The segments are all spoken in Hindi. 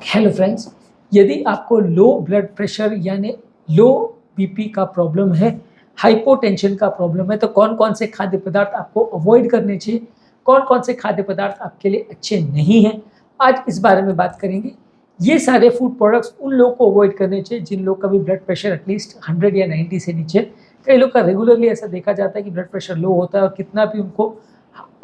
हेलो फ्रेंड्स, यदि आपको लो ब्लड प्रेशर यानी लो बीपी का प्रॉब्लम है, हाइपोटेंशन का प्रॉब्लम है, तो कौन कौन से खाद्य पदार्थ आपको अवॉइड करने चाहिए, कौन कौन से खाद्य पदार्थ आपके लिए अच्छे नहीं हैं, आज इस बारे में बात करेंगे। ये सारे फूड प्रोडक्ट्स उन लोगों को अवॉइड करने चाहिए जिन लोग का भी ब्लड प्रेशर एटलीस्ट 100 या 90 से नीचे। कई लोग का रेगुलरली ऐसा देखा जाता है कि ब्लड प्रेशर लो होता है और कितना भी उनको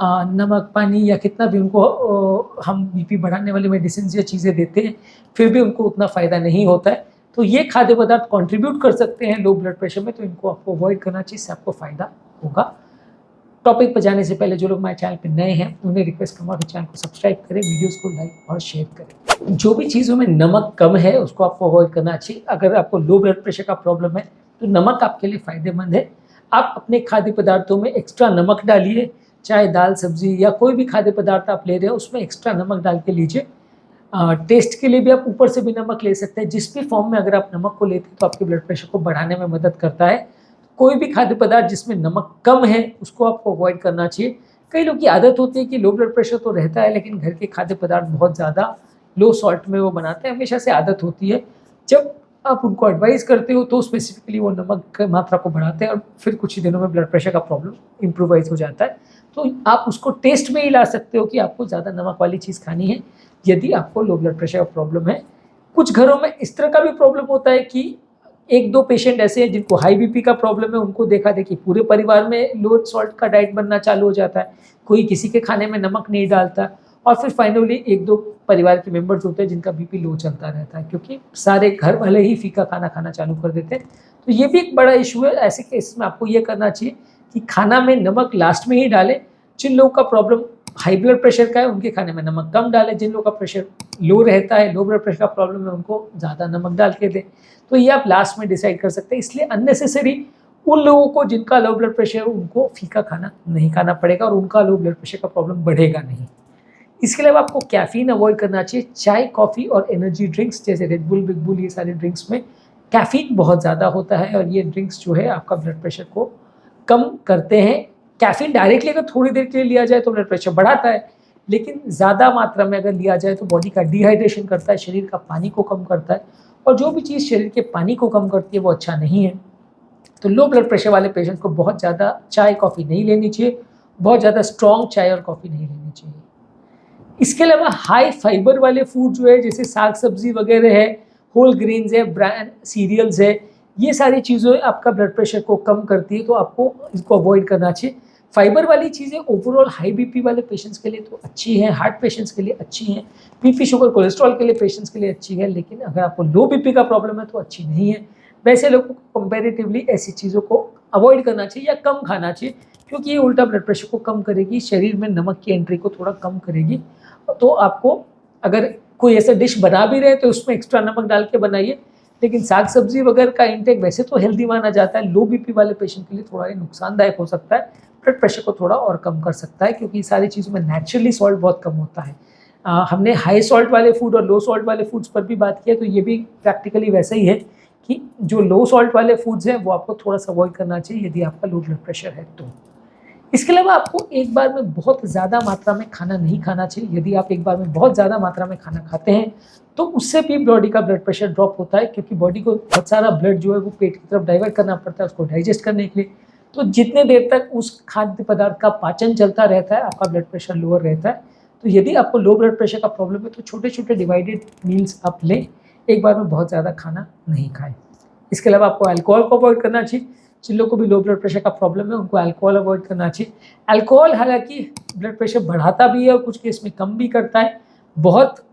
नमक पानी या कितना भी उनको हम बीपी बढ़ाने वाली मेडिसिन या चीज़ें देते हैं, फिर भी उनको उतना फ़ायदा नहीं होता है। तो ये खाद्य पदार्थ कंट्रीब्यूट कर सकते हैं लो ब्लड प्रेशर में, तो इनको आपको अवॉइड करना चाहिए, इससे आपको फ़ायदा होगा। टॉपिक पर जाने से पहले जो लोग हमारे चैनल पर नए हैं उन्हें रिक्वेस्ट करूँगा कि चैनल को सब्सक्राइब करें, वीडियोज़ को लाइक और शेयर करें। जो भी चीज़ों में नमक कम है उसको आपको अवॉइड करना चाहिए। अगर आपको लो ब्लड प्रेशर का प्रॉब्लम है तो नमक आपके लिए फ़ायदेमंद है। आप अपने खाद्य पदार्थों में एक्स्ट्रा नमक डालिए, चाहे दाल सब्जी या कोई भी खाद्य पदार्थ आप ले रहे हो उसमें एक्स्ट्रा नमक डाल के लीजिए। टेस्ट के लिए भी आप ऊपर से भी नमक ले सकते हैं। जिस भी फॉर्म में अगर आप नमक को लेते हैं तो आपके ब्लड प्रेशर को बढ़ाने में मदद करता है। कोई भी खाद्य पदार्थ जिसमें नमक कम है उसको आपको अवॉइड करना चाहिए। कई लोग की आदत होती है कि लो ब्लड प्रेशर तो रहता है लेकिन घर के खाद्य पदार्थ बहुत ज़्यादा लो सॉल्ट में वो बनाते हैं, हमेशा से आदत होती है। जब आप उनको एडवाइस करते हो तो स्पेसिफिकली वो नमक की मात्रा को बढ़ाते हैं और फिर कुछ ही दिनों में ब्लड प्रेशर का प्रॉब्लम इम्प्रूवाइज हो जाता है। तो आप उसको टेस्ट में ही ला सकते हो कि आपको ज़्यादा नमक वाली चीज़ खानी है यदि आपको लो ब्लड प्रेशर का प्रॉब्लम है। कुछ घरों में इस तरह का भी प्रॉब्लम होता है कि एक दो पेशेंट ऐसे हैं जिनको हाई बीपी का प्रॉब्लम है, उनको देखा देखी पूरे परिवार में लो सॉल्ट का डाइट बनना चालू हो जाता है। कोई किसी के खाने में नमक नहीं डालता और फिर फाइनली एक दो परिवार के मेंबर्स होते हैं जिनका बीपी लो चलता रहता है क्योंकि सारे घर वाले ही फीका खाना खाना चालू कर देते हैं। तो ये भी एक बड़ा इशू है। ऐसे केस में आपको ये करना चाहिए कि खाना में नमक लास्ट में ही डालें। जिन लोगों का प्रॉब्लम हाई ब्लड प्रेशर का है उनके खाने में नमक कम डालें, जिन लोगों का प्रेशर लो रहता है, लो ब्लड प्रेशर का प्रॉब्लम है, उनको ज़्यादा नमक डाल के दें। तो ये आप लास्ट में डिसाइड कर सकते हैं। इसलिए अननेसेसरी उन लोगों को जिनका लो ब्लड प्रेशर है उनको फीका खाना नहीं खाना पड़ेगा और उनका लो ब्लड प्रेशर का प्रॉब्लम बढ़ेगा नहीं। इसके अलावा आपको कैफ़ीन अवॉइड करना चाहिए। चाय, कॉफ़ी और एनर्जी ड्रिंक्स जैसे रेड बुल, बिग बुल, ये सारे ड्रिंक्स में कैफ़ीन बहुत ज़्यादा होता है और ये ड्रिंक्स जो है आपका ब्लड प्रेशर को कम करते हैं। कैफ़ीन डायरेक्टली अगर थोड़ी देर के लिए लिया जाए तो ब्लड प्रेशर बढ़ाता है, लेकिन ज़्यादा मात्रा में अगर लिया जाए तो बॉडी का डिहाइड्रेशन करता है, शरीर का पानी को कम करता है और जो भी चीज़ शरीर के पानी को कम करती है वो अच्छा नहीं है। तो लो ब्लड प्रेशर वाले पेशेंट को बहुत ज़्यादा चाय, कॉफ़ी नहीं लेनी चाहिए, बहुत ज़्यादा स्ट्रॉन्ग चाय और कॉफ़ी नहीं लेनी चाहिए। इसके अलावा हाई फाइबर वाले फूड जो है जैसे साग सब्जी वगैरह है, होल ग्रेन्स है, ब्रांड सीरियल्स है, ये सारी चीज़ें आपका ब्लड प्रेशर को कम करती है, तो आपको इसको अवॉइड करना चाहिए। फाइबर वाली चीज़ें ओवरऑल हाई बीपी वाले पेशेंट्स के लिए तो अच्छी हैं, हार्ट पेशेंट्स के लिए अच्छी हैं, बीपी शुगर कोलेस्ट्रॉल के लिए पेशेंट्स के लिए अच्छी है, लेकिन अगर आपको लो बीपी का प्रॉब्लम है तो अच्छी नहीं है। वैसे लोगों को कंपेरेटिवली ऐसी चीज़ों को अवॉइड करना चाहिए या कम खाना चाहिए क्योंकि ये उल्टा ब्लड प्रेशर को कम करेगी, शरीर में नमक की एंट्री को थोड़ा कम करेगी। तो आपको अगर कोई ऐसा डिश बना भी रहे तो उसमें एक्स्ट्रा नमक डाल के बनाइए, लेकिन साग सब्जी वगैरह का इंटेक वैसे तो हेल्दी माना जाता है। लो बीपी वाले पेशेंट के लिए थोड़ा ये नुकसानदायक हो सकता है, ब्लड प्रेशर को थोड़ा और कम कर सकता है क्योंकि सारी चीज़ों में नेचुरली सॉल्ट बहुत कम होता है। हमने हाई सॉल्ट वाले फूड और लो सॉल्ट वाले फूड्स पर भी बात किया, तो ये भी प्रैक्टिकली वैसा ही है कि जो लो सॉल्ट वाले फूड्स हैं वो आपको थोड़ा सा अवॉइड करना चाहिए यदि आपका लो ब्लड प्रेशर है तो। इसके अलावा आपको एक बार में बहुत ज़्यादा मात्रा में खाना नहीं खाना चाहिए। यदि आप एक बार में बहुत ज़्यादा मात्रा में खाना खाते हैं तो उससे भी बॉडी का ब्लड प्रेशर ड्रॉप होता है क्योंकि बॉडी को बहुत सारा ब्लड जो है वो पेट की तरफ डाइवर्ट करना पड़ता है उसको डाइजेस्ट करने के लिए। तो जितने देर तक उस खाद्य पदार्थ का पाचन चलता रहता है आपका ब्लड प्रेशर लोअर रहता है। तो यदि आपको लो ब्लड प्रेशर का प्रॉब्लम है तो छोटे छोटे डिवाइडेड मील्स आप लें, एक बार में बहुत ज़्यादा खाना नहीं खाएं। इसके अलावा आपको अल्कोहल को अवॉइड करना चाहिए। जिन लोगों को भी लो ब्लड प्रेशर का प्रॉब्लम है उनको अल्कोहल अवॉइड करना चाहिए। अल्कोहल हालांकि ब्लड प्रेशर बढ़ाता भी है और कुछ केस में कम भी करता है। बहुत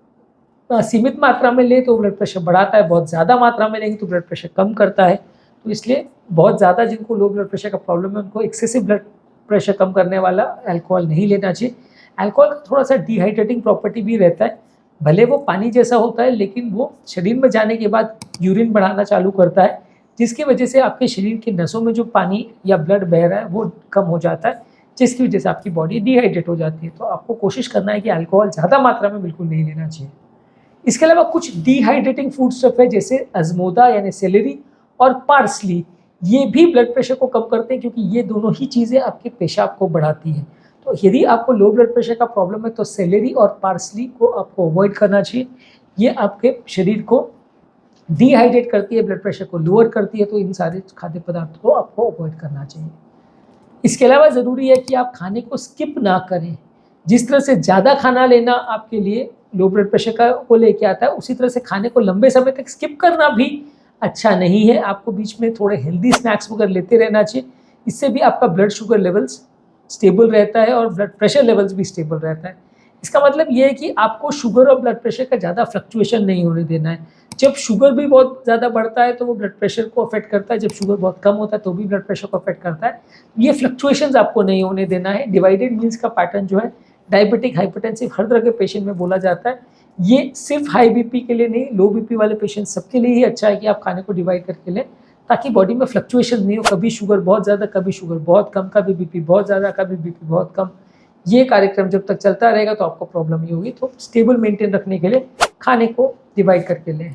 सीमित मात्रा में ले तो ब्लड प्रेशर बढ़ाता है, बहुत ज़्यादा मात्रा में लेंगे तो ब्लड प्रेशर कम करता है। तो इसलिए बहुत ज़्यादा जिनको लो ब्लड प्रेशर का प्रॉब्लम है उनको एक्सेसिव ब्लड प्रेशर कम करने वाला अल्कोहल नहीं लेना चाहिए। अल्कोहल का थोड़ा सा डिहाइड्रेटिंग प्रॉपर्टी भी रहता है, भले वो पानी जैसा होता है लेकिन वो शरीर में जाने के बाद यूरिन बढ़ाना चालू करता है, जिसकी वजह से आपके शरीर के नसों में जो पानी या ब्लड बह रहा है वो कम हो जाता है, जिसकी वजह से आपकी बॉडी डिहाइड्रेट हो जाती है। तो आपको कोशिश करना है कि अल्कोहल ज़्यादा मात्रा में बिल्कुल नहीं लेना चाहिए। इसके अलावा कुछ डिहाइड्रेटिंग फूड स्टफ है जैसे अजमोदा यानी सेलेरी और पार्सली, ये भी ब्लड प्रेशर को कम करते हैं क्योंकि ये दोनों ही चीज़ें आपके पेशाब को बढ़ाती हैं। तो यदि आपको लो ब्लड प्रेशर का प्रॉब्लम है तो सेलेरी और पार्सली को आपको अवॉइड करना चाहिए। ये आपके शरीर को डिहाइड्रेट करती है, ब्लड प्रेशर को लोअर करती है, तो इन सारे खाद्य पदार्थों को आपको अवॉइड करना चाहिए। इसके अलावा ज़रूरी है कि आप खाने को स्किप ना करें। जिस तरह से ज़्यादा खाना लेना आपके लिए लो ब्लड प्रेशर का को लेके आता है, उसी तरह से खाने को लंबे समय तक स्किप करना भी अच्छा नहीं है। आपको बीच में थोड़े हेल्दी स्नैक्स वगैरह लेते रहना चाहिए। इससे भी आपका ब्लड शुगर लेवल्स स्टेबल रहता है और ब्लड प्रेशर लेवल्स भी स्टेबल रहता है। इसका मतलब ये है कि आपको शुगर और ब्लड प्रेशर का ज़्यादा फ्लक्चुएशन नहीं होने देना है। जब शुगर भी बहुत ज़्यादा बढ़ता है तो वो ब्लड प्रेशर को अफेक्ट करता है, जब शुगर बहुत कम होता है तो भी ब्लड प्रेशर को अफेक्ट करता है। ये फ्लक्चुएशंस आपको नहीं होने देना है। डिवाइडेड मील्स का पैटर्न जो है डायबिटिक, हाइपरटेंसिव, हर तरह के पेशेंट में बोला जाता है। ये सिर्फ हाई बीपी के लिए नहीं, लो बीपी वाले पेशेंट सबके लिए ही अच्छा है कि आप खाने को डिवाइड करके लें, ताकि बॉडी में फ्लक्चुएशन नहीं हो। कभी शुगर बहुत ज़्यादा, कभी शुगर बहुत कम, कभी बीपी बहुत ज़्यादा, कभी बीपी बहुत कम। ये कार्यक्रम जब तक चलता रहेगा तो आपको प्रॉब्लम ही होगी। तो स्टेबल मेंटेन रखने के लिए खाने को डिवाइड करके लें।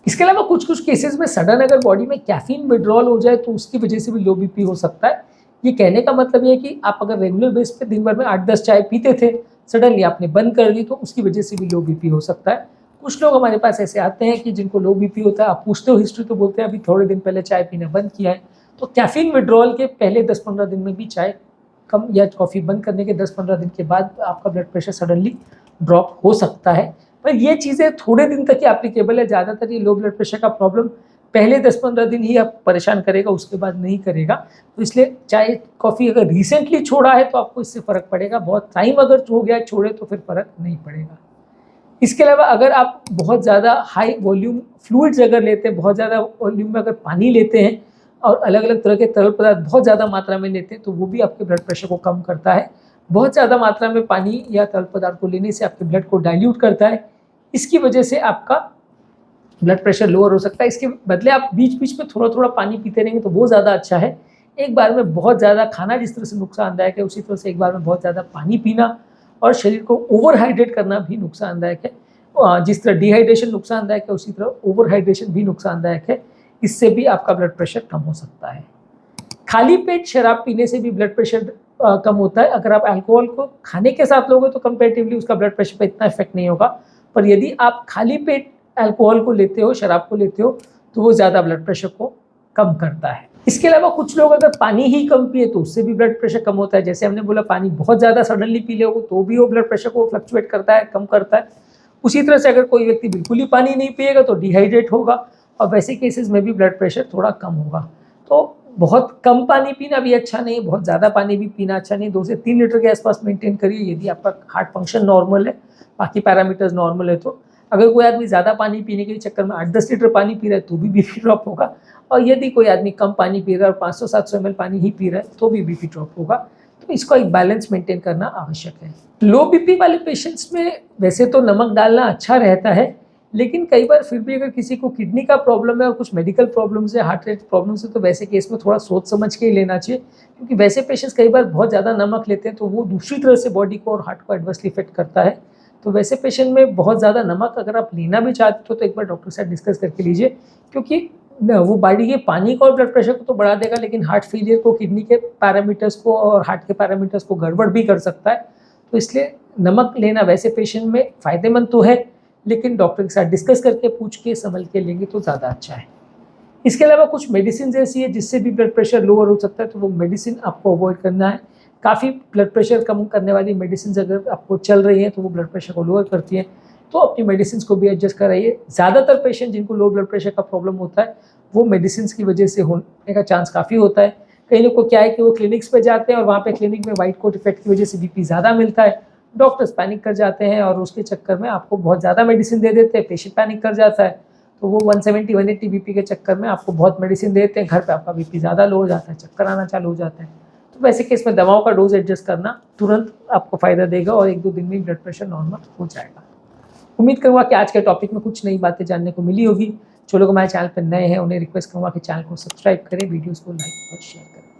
इसके अलावा कुछ कुछ केसेस में सडन अगर बॉडी में कैफीन विड्रॉल हो जाए तो उसकी वजह से भी लो बीपी हो सकता है। ये कहने का मतलब ये है कि आप अगर रेगुलर बेस पे दिन भर में 8-10 चाय पीते थे, सडनली आपने बंद कर दी, तो उसकी वजह से भी लो बीपी हो सकता है। कुछ लोग हमारे पास ऐसे आते हैं कि जिनको लो बीपी होता है, आप पूछते हो हिस्ट्री तो बोलते हैं अभी थोड़े दिन पहले चाय पीना बंद किया है। तो कैफीन विड्रॉल के पहले 10-15 दिन में भी चाय कम या कॉफ़ी बंद करने के 10-15 दिन के बाद आपका ब्लड प्रेशर सडनली ड्रॉप हो सकता है। पर ये चीज़ें थोड़े दिन तक ही एप्लीकेबल है। ज़्यादातर ये लो ब्लड प्रेशर का प्रॉब्लम पहले 10-15 दिन ही आप परेशान करेगा, उसके बाद नहीं करेगा। तो इसलिए चाय कॉफ़ी अगर रिसेंटली छोड़ा है तो आपको इससे फ़र्क पड़ेगा, बहुत टाइम अगर हो गया छोड़े तो फिर फ़र्क नहीं पड़ेगा। इसके अलावा अगर आप बहुत ज़्यादा हाई वॉल्यूम फ्लूइड्स अगर लेते हैं, बहुत ज़्यादा वॉल्यूम में अगर पानी लेते हैं और अलग अलग तरह के तरल पदार्थ बहुत ज़्यादा मात्रा में लेते हैं, तो वो भी आपके ब्लड प्रेशर को कम करता है। बहुत ज़्यादा मात्रा में पानी या तरल पदार्थ को लेने से आपके ब्लड को डाइल्यूट करता है। इसकी वजह से आपका ब्लड प्रेशर लोअर हो सकता है। इसके बदले आप बीच बीच में थोड़ा थोड़ा पानी पीते रहेंगे तो वो ज़्यादा अच्छा है। एक बार में बहुत ज़्यादा खाना जिस तरह से नुकसानदायक है, उसी तरह से एक बार में बहुत ज़्यादा पानी पीना और शरीर को ओवर हाइड्रेट करना भी नुकसानदायक है। जिस तरह डिहाइड्रेशन नुकसानदायक है, उसी तरह ओवर हाइड्रेशन भी नुकसानदायक है। इससे भी आपका ब्लड प्रेशर कम हो सकता है। खाली पेट शराब पीने से भी ब्लड प्रेशर कम होता है। अगर आप अल्कोहल को खाने के साथ लोगे तो कंपैरेटिवली उसका ब्लड प्रेशर पे इतना इफेक्ट नहीं होगा, पर यदि आप खाली पेट अल्कोहल को लेते हो, शराब को लेते हो, तो वो ज़्यादा ब्लड प्रेशर को कम करता है। इसके अलावा कुछ लोग अगर पानी ही कम पिए तो उससे भी ब्लड प्रेशर कम होता है। जैसे हमने बोला, पानी बहुत ज़्यादा सडनली पी ले तो भी वो ब्लड प्रेशर को फ्लक्चुएट करता है, कम करता है। उसी तरह से अगर कोई व्यक्ति बिल्कुल ही पानी नहीं पिएगा तो डिहाइड्रेट होगा और वैसे केसेस में भी ब्लड प्रेशर थोड़ा कम होगा। तो बहुत कम पानी पीना भी अच्छा नहीं, बहुत ज़्यादा पानी भी पीना अच्छा नहीं। 2 से 3 लीटर के आसपास मेंटेन करिए यदि आपका हार्ट फंक्शन नॉर्मल है, बाकी पैरामीटर्स नॉर्मल है। तो अगर कोई आदमी ज़्यादा पानी पीने के चक्कर में 8-10 लीटर पानी पी रहा है तो भी बीपी ड्रॉप होगा, और यदि कोई आदमी कम पानी पी रहा है और 500-700 ml पानी ही पी रहा है तो भी बीपी ड्रॉप होगा। तो इसका एक बैलेंस मेंटेन करना आवश्यक है। लो बीपी वाले पेशेंट्स में वैसे तो नमक डालना अच्छा रहता है, लेकिन कई बार फिर भी अगर किसी को किडनी का प्रॉब्लम है और कुछ मेडिकल प्रॉब्लम्स है, हार्ट रेट प्रॉब्लम्स है, तो वैसे केस में थोड़ा सोच समझ के ही लेना चाहिए। क्योंकि वैसे पेशेंट्स कई बार बहुत ज़्यादा नमक लेते हैं तो वो दूसरी तरह से बॉडी को और हार्ट को एडवर्सली इफेक्ट करता है। तो वैसे पेशेंट में बहुत ज़्यादा नमक अगर आप लेना भी चाहते हो तो एक बार डॉक्टर से डिस्कस करके लीजिए, क्योंकि वो बॉडी के पानी को और ब्लड प्रेशर को तो बढ़ा देगा, लेकिन हार्ट फेलियर को, किडनी के पैरामीटर्स को और हार्ट के पैरामीटर्स को गड़बड़ भी कर सकता है। तो इसलिए नमक लेना वैसे पेशेंट में फ़ायदेमंद तो है, लेकिन डॉक्टर के साथ डिस्कस करके पूछ के संभल के लेंगे तो ज़्यादा अच्छा है। इसके अलावा कुछ मेडिसिन ऐसी है जिससे भी ब्लड प्रेशर लोअर हो सकता है, तो वो मेडिसिन आपको अवॉइड करना है। काफ़ी ब्लड प्रेशर कम करने वाली मेडिसिन अगर आपको चल रही है तो वो ब्लड प्रेशर को लोअर करती है, तो अपनी मेडिसिन को भी एडजस्ट कराइए। ज़्यादातर पेशेंट जिनको लो ब्लड प्रेशर का प्रॉब्लम होता है वो मेडिसिन की वजह से होने का चांस काफ़ी होता है। कई लोग को क्या है कि वो क्लिनिक्स पे जाते हैं और वहाँ पे क्लिनिक में वाइट कोट इफेक्ट की वजह से बीपी ज़्यादा मिलता है, डॉक्टर्स पैनिक कर जाते हैं और उसके चक्कर में आपको बहुत ज़्यादा मेडिसिन दे देते हैं, पेशेंट पैनिक कर जाता है, तो वो 170-180 बीपी के चक्कर में आपको बहुत मेडिसिन देते हैं, घर पे आपका बीपी ज़्यादा लो हो जाता है, चक्कर आना चालू हो जाता है। तो वैसे केस में दवाओं का डोज एडजस्ट करना तुरंत आपको फ़ायदा देगा और 1-2 दिन में ब्लड प्रेशर नॉर्मल हो जाएगा। उम्मीद करूँगा कि आज के टॉपिक में कुछ नई बातें जानने को मिली होगी। जो लोग हमारे चैनल पर नए हैं उन्हें रिक्वेस्ट करूँगा कि चैनल को सब्सक्राइब करें, वीडियोज़ को लाइक और शेयर करें।